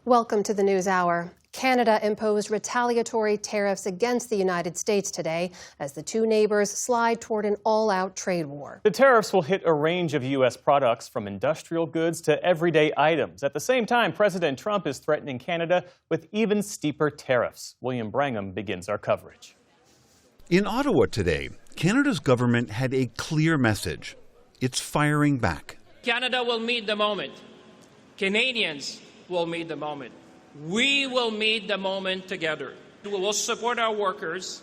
Welcome to the News Hour. Canada imposed retaliatory tariffs against the United States today as the two neighbors slide toward an all-out trade war. The tariffs will hit a range of U.S. products from industrial goods to everyday items. At the same time, President Trump is threatening Canada with even steeper tariffs. William Brangham begins our coverage. In Ottawa today, Canada's government had a clear message. It's firing back. Canada will meet the moment. Canadians will meet the moment. We will meet the moment together. We will support our workers,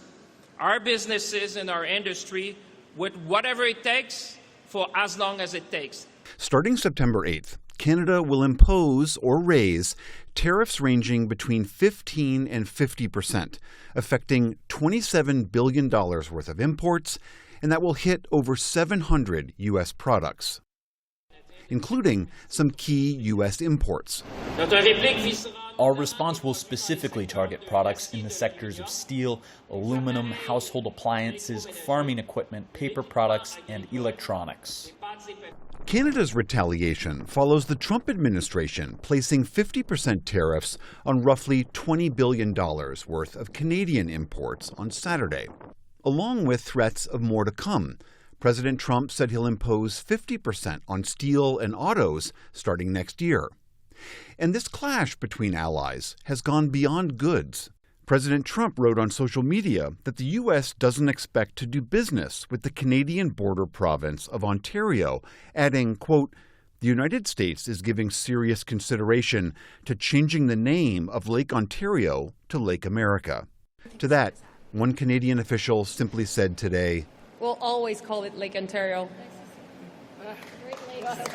our businesses, and our industry with whatever it takes for as long as it takes. Starting September 8th, Canada will impose or raise tariffs ranging between 15 and 50%, affecting $27 billion worth of imports, and that will hit over 700 U.S. products, including some key U.S. imports. Our response will specifically target products in the sectors of steel, aluminum, household appliances, farming equipment, paper products, and electronics. Canada's retaliation follows the Trump administration placing 50% tariffs on roughly $20 billion worth of Canadian imports on Saturday, along with threats of more to come. President Trump said he'll impose 50% on steel and autos starting next year. And this clash between allies has gone beyond goods. President Trump wrote on social media that the U.S. doesn't expect to do business with the Canadian border province of Ontario, adding, quote, "The United States is giving serious consideration to changing the name of Lake Ontario to Lake America." To that, one Canadian official simply said today, "We'll always call it Lake Ontario.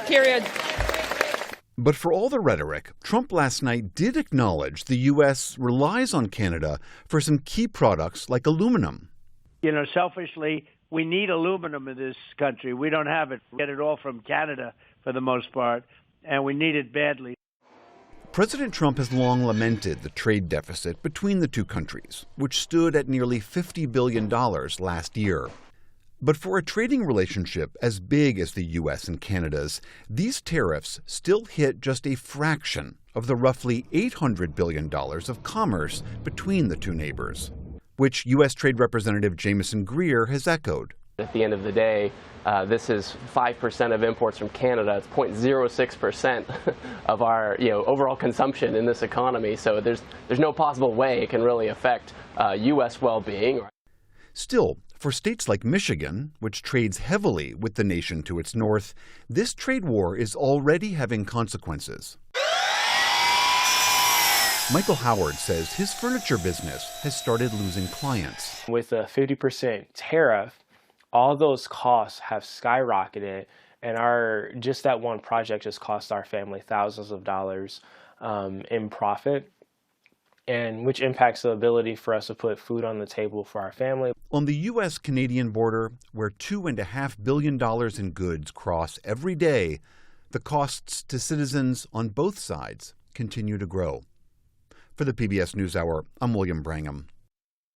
Period." But for all the rhetoric, Trump last night did acknowledge the U.S. relies on Canada for some key products like aluminum. You know, selfishly, we need aluminum in this country. We don't have it. We get it all from Canada for the most part, and we need it badly. President Trump has long lamented the trade deficit between the two countries, which stood at nearly $50 billion last year. But for a trading relationship as big as the U.S. and Canada's, these tariffs still hit just a fraction of the roughly $800 billion of commerce between the two neighbors, which U.S. Trade Representative Jamieson Greer has echoed. At the end of the day, this is 5% of imports from Canada. It's 0.06% of our overall consumption in this economy. So there's no possible way it can really affect U.S. well-being. Still, for states like Michigan, which trades heavily with the nation to its north, this trade war is already having consequences. Michael Howard says his furniture business has started losing clients. With a 50% tariff, all those costs have skyrocketed, and just that one project just cost our family thousands of dollars in profit, and which impacts the ability for us to put food on the table for our family. On the U.S.-Canadian border, where $2.5 billion in goods cross every day, the costs to citizens on both sides continue to grow. For the PBS News Hour, I'm William Brangham.